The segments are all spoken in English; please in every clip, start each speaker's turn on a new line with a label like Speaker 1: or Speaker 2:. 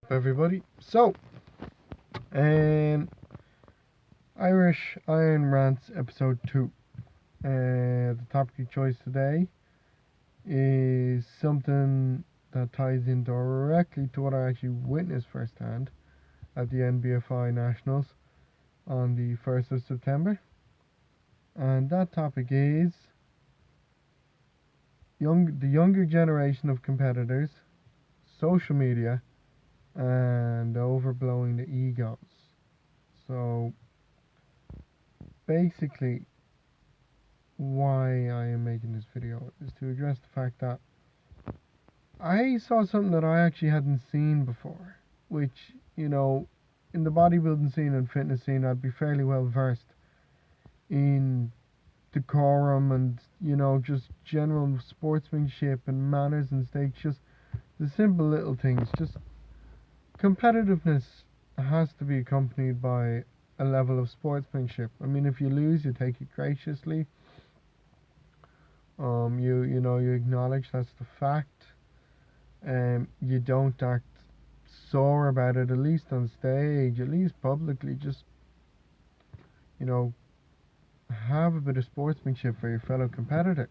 Speaker 1: everybody? So, um, Irish Iron Rants episode 2. The topic of choice today is something that ties in directly to what I actually witnessed firsthand at the NBFI Nationals on the 1st of September. And that topic is the younger generation of competitors, social media, and overblowing the egos. So, basically, why I am making this video is to address the fact that I saw something that I actually hadn't seen before, which, in the bodybuilding scene and fitness scene, I'd be fairly well versed in decorum and, just general sportsmanship and manners and stakes, just the simple little things. Just competitiveness has to be accompanied by a level of sportsmanship. I mean, if you lose, you take it graciously. You acknowledge that's the fact. You don't act sore about it, at least on stage, at least publicly. Just, you know, have a bit of sportsmanship for your fellow competitors.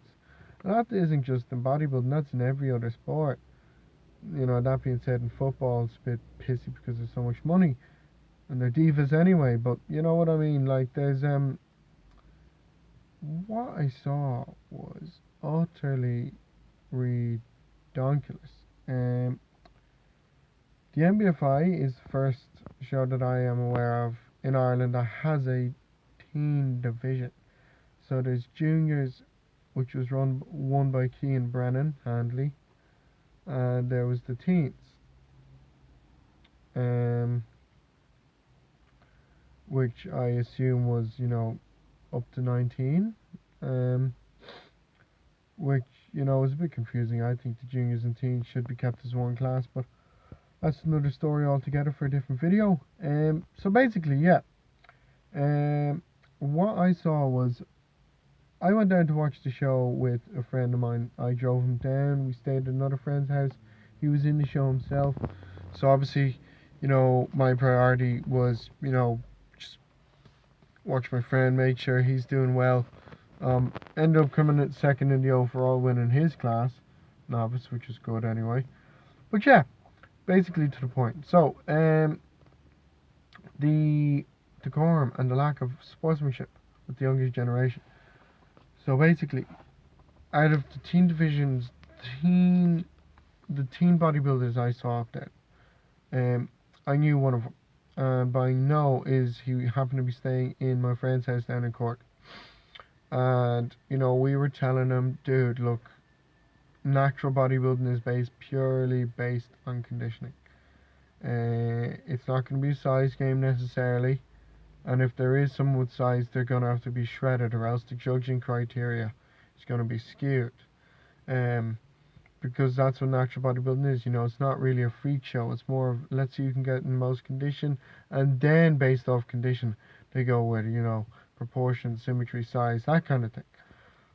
Speaker 1: And that isn't just in bodybuilding, that's in every other sport. That being said, in football, it's a bit pissy because there's so much money. And they're divas anyway, but you know what I mean? Like, there's, what I saw was utterly redonkulous. The NBFI is the first show that I am aware of in Ireland that has a teen division. So there's juniors, which was won by Cian Brennan Handley, and there was the teens, which I assume was up to 19, which was a bit confusing. I think the juniors and teens should be kept as one class, but that's another story altogether for a different video. So basically, yeah. What I saw was I went down to watch the show with a friend of mine. I drove him down. We stayed at another friend's house. He was in the show himself. So obviously, my priority was, just watch my friend, make sure he's doing well. Ended up coming at second in the overall win in his class, novice, which is good anyway. But yeah, basically to the point. So, the decorum and the lack of sportsmanship with the younger generation. So basically, out of the teen divisions, the teen bodybuilders I saw up there, I knew one of them. And by no is he happened to be staying in my friend's house down in Cork. And, we were telling him, dude, look, natural bodybuilding is purely based on conditioning. It's not going to be a size game necessarily. And if there is someone with size, they're going to have to be shredded, or else the judging criteria is going to be skewed. Because that's what natural bodybuilding is. It's not really a freak show. It's more of, let's see who can get in the most condition, and then based off condition, they go with, proportion, symmetry, size, that kind of thing.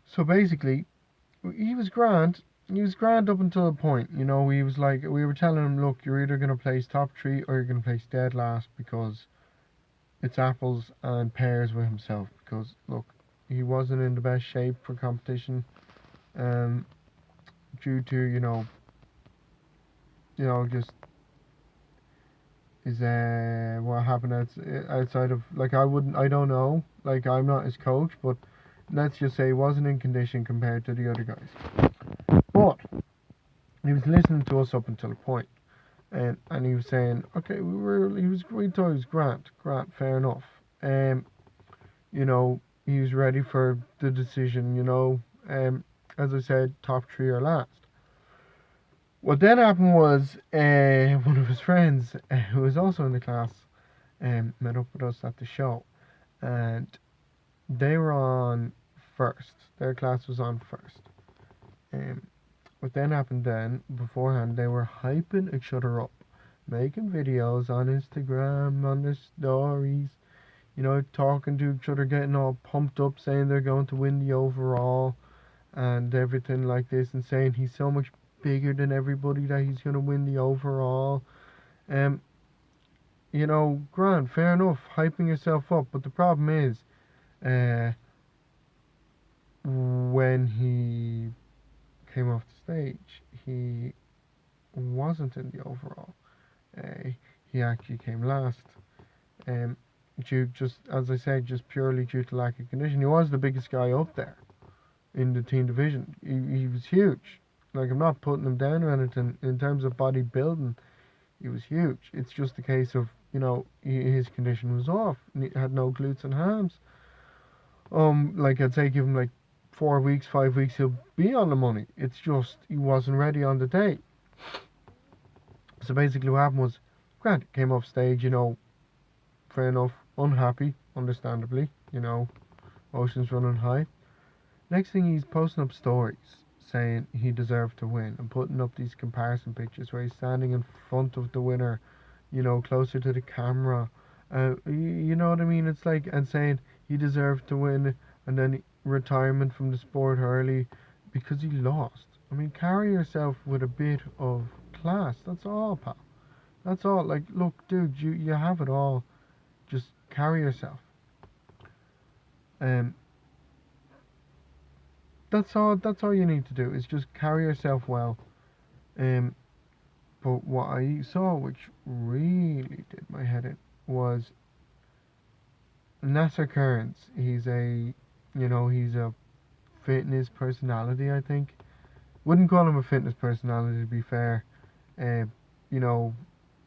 Speaker 1: So basically, he was grand. He was grand up until a point. He was like, we were telling him, look, you're either going to place top 3 or you're going to place dead last, because it's apples and pears with himself. Because, look, he wasn't in the best shape for competition. Due to just is what happened outside of, like, I don't know, like, I'm not his coach, but let's just say he wasn't in condition compared to the other guys. But he was listening to us up until a point, and he was saying, okay, we thought he was Grant, fair enough. He was ready for the decision. As I said, top 3 or last. What then happened was, one of his friends, who was also in the class, met up with us at the show, and they were on first. Their class was on first. What then happened then, beforehand, they were hyping each other up, making videos on Instagram, on their stories, talking to each other, getting all pumped up, saying they're going to win the overall and everything like this, and saying he's so much bigger than everybody that he's going to win the overall. Um, you know, grand, fair enough, hyping yourself up, but the problem is, uh, when he came off the stage, he wasn't in the overall. Uh, he actually came last. Um, due just as I said, just purely due to lack of condition. He was the biggest guy up there in the team division. He was huge. Like, I'm not putting him down or anything in terms of bodybuilding. He was huge. It's just a case of, you know, his condition was off. He had no glutes and hams. Like, I'd say give him like 4 weeks, 5 weeks, he'll be on the money. It's just he wasn't ready on the day. So basically, what happened was, Grant came off stage. You know, fair enough, unhappy, understandably. You know, emotions running high. Next thing, he's posting up stories saying he deserved to win and putting up these comparison pictures where he's standing in front of the winner, you know, closer to the camera. You know what I mean? It's like, and saying he deserved to win, and then retirement from the sport early because he lost. I mean, carry yourself with a bit of class. That's all, pal. That's all. Like, look, dude, you have it all. Just carry yourself. Um, that's all. That's all you need to do is just carry yourself well. Um, but what I saw, which really did my head in, was Nasser Kearns. He's a fitness personality. I think wouldn't call him a fitness personality to be fair. Uh, you know,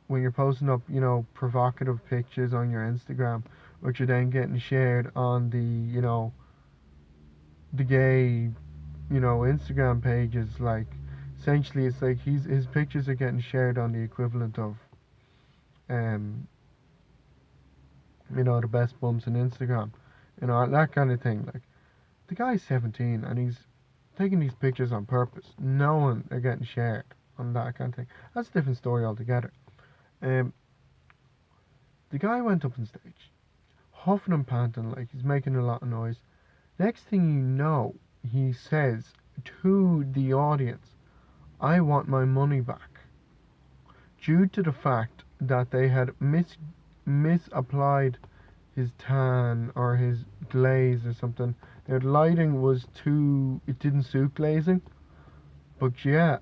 Speaker 1: when you're posting up, you know, provocative pictures on your Instagram, which are then getting shared on the, you know, the gay, you know, Instagram pages, like, essentially it's like his pictures are getting shared on the equivalent of, um, you know, the best bumps on Instagram, you know, that kind of thing. Like, the guy's 17 and he's taking these pictures on purpose, knowing they're getting shared on that kind of thing. That's a different story altogether. Um, the guy went up on stage, huffing and panting like he's making a lot of noise. Next thing you know, he says to the audience, "I want my money back," due to the fact that they had misapplied his tan or his glaze or something. Their lighting was too, it didn't suit glazing. But yeah,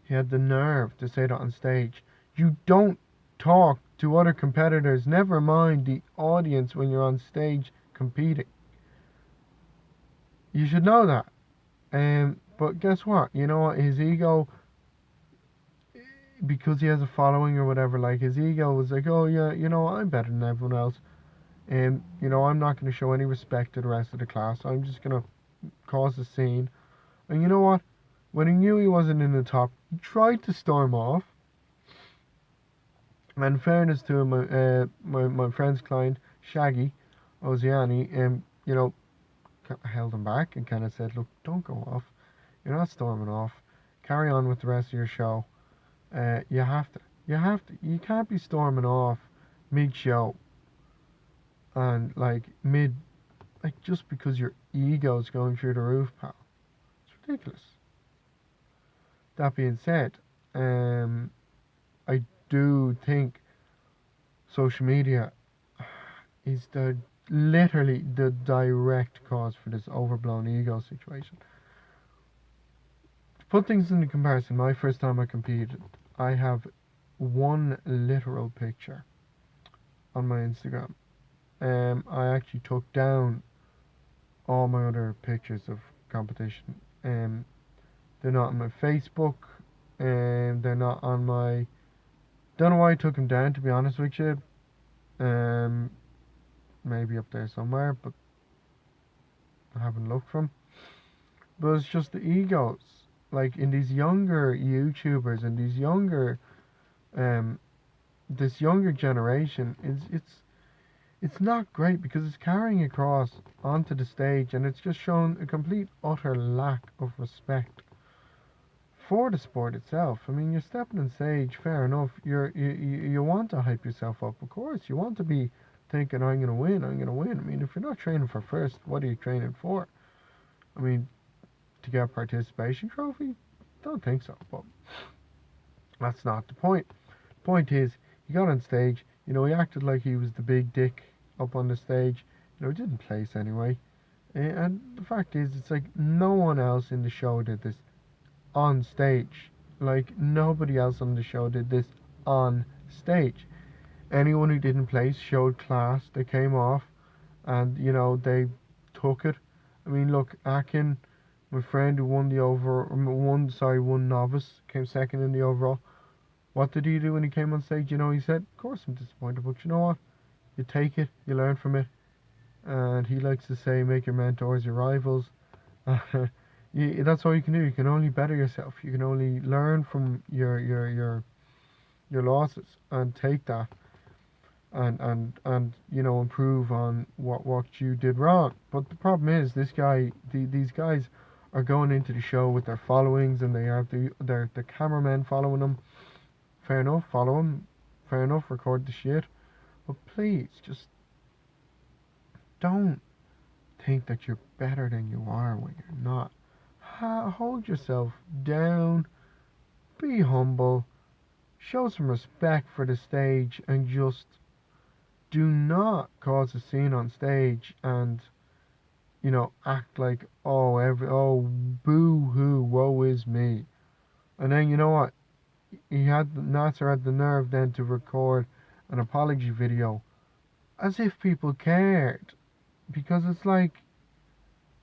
Speaker 1: he had the nerve to say that on stage. You don't talk to other competitors, never mind the audience, when you're on stage competing. You should know that. But guess what? You know what? His ego, because he has a following or whatever, like, his ego was like, oh yeah, you know, I'm better than everyone else. And, you know, I'm not going to show any respect to the rest of the class. I'm just going to cause a scene. And you know what? When he knew he wasn't in the top, he tried to storm off. And in fairness to him, my friend's client, Shaggy Oziani, you know, held him back and kind of said, look, don't go off. You're not storming off. Carry on with the rest of your show. You have to. You can't be storming off mid-show and, like, just because your ego's going through the roof, pal. It's ridiculous. That being said, I do think social media is literally the direct cause for this overblown ego situation. To put things into comparison, my first time I competed, I have one literal picture on my Instagram. I actually took down all my other pictures of competition. They're not on my Facebook, and they're not on my. Don't know why I took them down, to be honest with you. Maybe up there somewhere, but I haven't looked for them. But it's just the egos, like, in these younger YouTubers and these younger, this younger generation. It's not great because it's carrying across onto the stage, and it's just shown a complete utter lack of respect for the sport itself. I mean, you're stepping on stage, fair enough. You want to hype yourself up, of course. You want to be thinking, I'm gonna win. I mean, if you're not training for first, what are you training for? I mean, to get a participation trophy? Don't think so. But That's not the point. The point is, he got on stage, he acted like he was the big dick up on the stage. He didn't place anyway. And the fact is, it's like no one else in the show did this on stage. Like, nobody else on the show did this on stage. Anyone who didn't place showed class. They came off and, they took it. I mean, look, Akin, my friend who won novice, came second in the overall. What did he do when he came on stage? He said, of course I'm disappointed, but you know what? You take it, you learn from it. And he likes to say, make your mentors your rivals. That's all you can do. You can only better yourself. You can only learn from your losses and take that and improve on what you did wrong. But the problem is, these guys are going into the show with their followings, and they have the cameramen following them. Fair enough, follow them. Fair enough, record the shit. But please, just don't think that you're better than you are when you're not. Hold yourself down. Be humble. Show some respect for the stage, and just do not cause a scene on stage and act like, boo hoo, woe is me. And then you know what? Nasser had the nerve then to record an apology video as if people cared, because it's like,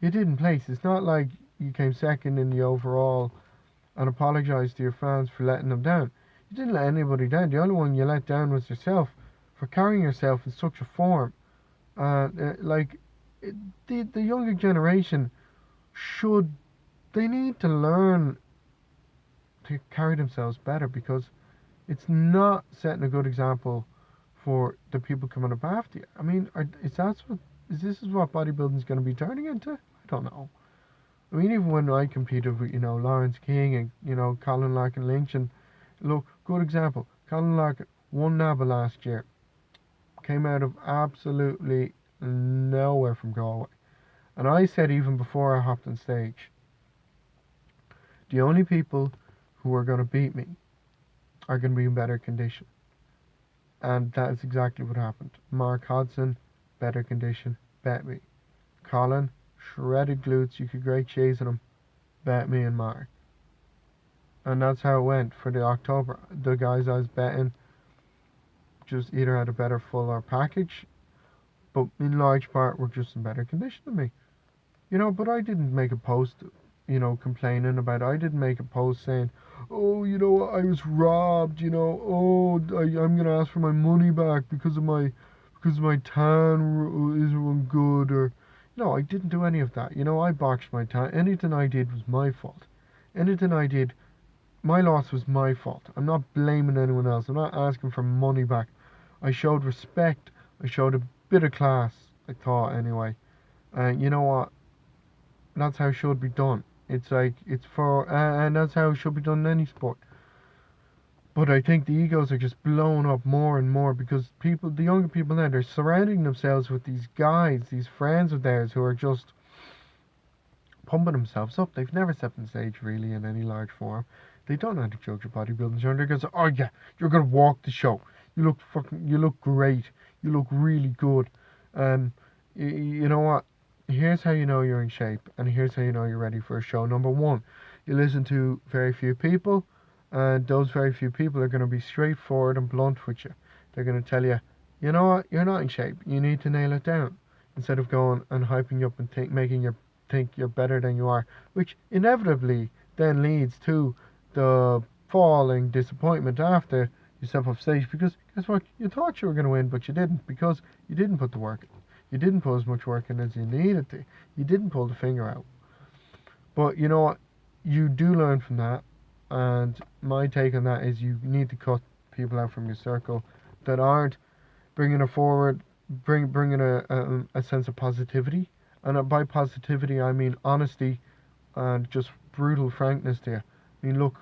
Speaker 1: you didn't place. It's not like you came second in the overall and apologized to your fans for letting them down. You didn't let anybody down. The only one you let down was yourself for carrying yourself in such a form. The younger generation they need to learn to carry themselves better, because it's not setting a good example for the people coming up after you. I mean, is what bodybuilding is going to be turning into? I don't know. I mean, even when I competed with, Lawrence King and, Colin Larkin Lynch, and look, good example, Colin Larkin won NABA last year, came out of absolutely nowhere from Galway. And I said, even before I hopped on stage, the only people who are going to beat me are going to be in better condition. And that is exactly what happened. Mark Hodson, better condition, bet me. Colin, shredded glutes, you could grate cheese on him, bet me and Mark. And that's how it went for the October. The guys I was betting just either had a better fuller package, but in large part were just in better condition than me. But I didn't make a post, complaining about it. I didn't make a post saying, oh, I was robbed, I'm going to ask for my money back because my tan isn't good, or, no, I didn't do any of that. I boxed my tan. Anything I did was my fault. Anything I did, my loss was my fault. I'm not blaming anyone else. I'm not asking for money back. I showed respect. I showed a bit of class, I thought, anyway. And you know what? That's how it should be done. It's like, and that's how it should be done in any sport. But I think the egos are just blowing up more and more, because the younger people now, they're surrounding themselves with these guys, these friends of theirs who are just pumping themselves up. They've never stepped on stage really in any large form. They don't know how to judge your bodybuilding. They're going to say, oh yeah, you're going to walk the show. You look great. You look really good. You know what? Here's how you know you're in shape, and here's how you know you're ready for a show. Number one, you listen to very few people, and those very few people are going to be straightforward and blunt with you. They're going to tell you, you know what, you're not in shape. You need to nail it down, instead of going and hyping you up and making you think you're better than you are, which inevitably then leads to the falling disappointment after you step off stage, because guess what? You thought you were going to win, but you didn't, because you didn't put the work in. You didn't put as much work in as you needed to. You didn't pull the finger out. But you know what? You do learn from that. And my take on that is, you need to cut people out from your circle that aren't bringing it forward, bringing a sense of positivity. And by positivity, I mean honesty and just brutal frankness to you. I mean, look,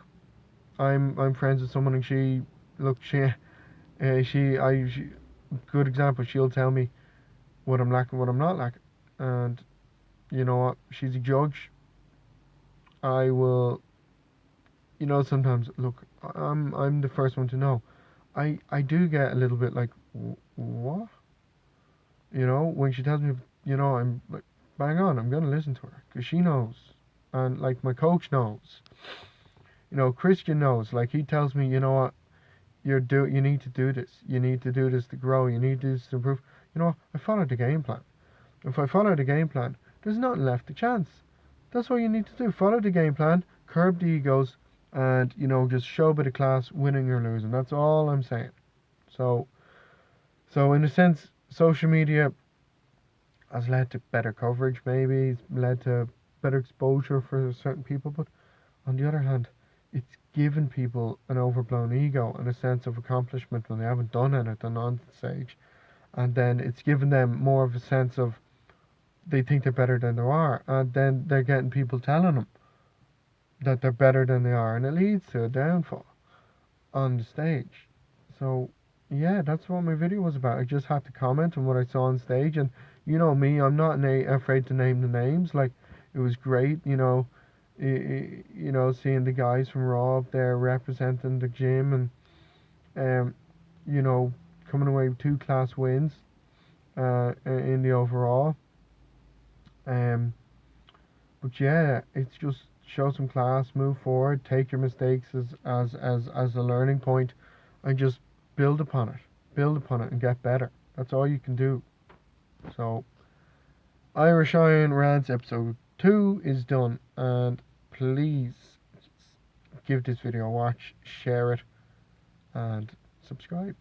Speaker 1: I'm friends with someone, and good example. She'll tell me what I'm lacking, what I'm not lacking. And you know what? She's a judge. I will, sometimes, look, I'm the first one to know. I do get a little bit like, what? You know, when she tells me, you know, I'm like, bang on, I'm gonna listen to her because she knows, and like my coach knows. You know, Christian knows. Like he tells me, you know what, you need to do this. You need to do this to grow. You need to do this to improve. You know, I followed the game plan. If I follow the game plan, there's nothing left to chance. That's what you need to do. Follow the game plan, curb the egos, and you know, just show a bit of class, winning or losing. That's all I'm saying. So, so in a sense, social media has led to better coverage. Maybe it's led to better exposure for certain people, but on the other hand, it's given people an overblown ego and a sense of accomplishment when they haven't done anything on stage, and then it's given them more of a sense of they think they're better than they are, and then they're getting people telling them that they're better than they are, and it leads to a downfall on the stage. So yeah, that's what my video was about. I just had to comment on what I saw on stage, and you know me, I'm not afraid to name the names. Like it was great, you know, you know, seeing the guys from Raw up there representing the gym, and you know, coming away with 2 class wins in the overall. Um, but yeah, it's just show some class, move forward, take your mistakes as a learning point, and just build upon it, and get better. That's all you can do. So, Irish Iron Rants episode 2 is done, and please give this video a watch, share it, and subscribe.